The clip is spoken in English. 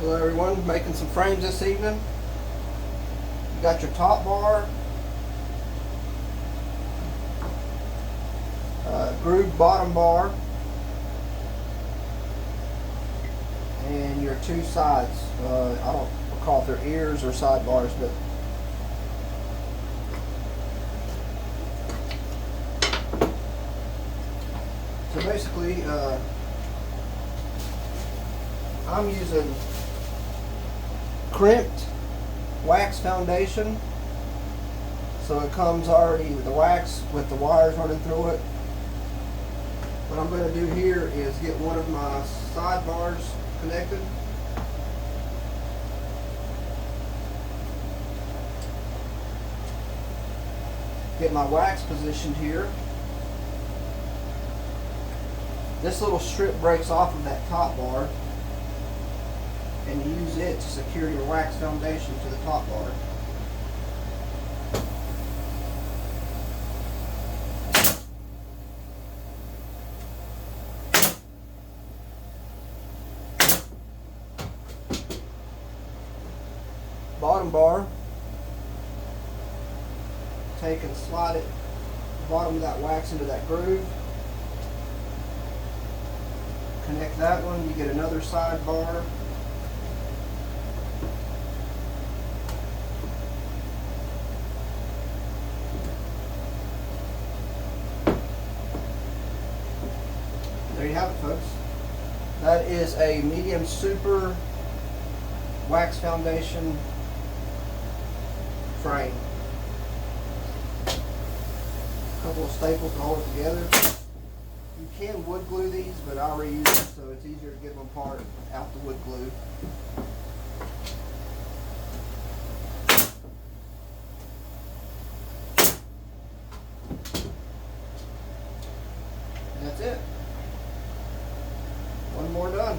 Hello everyone, making some frames this evening. You got your top bar, grooved bottom bar, and your two sides. I don't recall if they're ears or side bars, but so basically I'm using crimped wax foundation, so it comes already with the wax with the wires running through it. What I'm going to do here is get one of my side bars connected, get my wax positioned here. This little strip breaks off of that top bar, and you use it to secure your wax foundation to the top bar. Bottom bar, take and slide it, the bottom of that wax into that groove. Connect that one, you get another side bar. There you have it, folks. That is a medium super wax foundation frame. A couple of staples to hold it together. You can wood glue these, but I reuse them, so it's easier to get them apart without the wood glue. And that's it. One more done.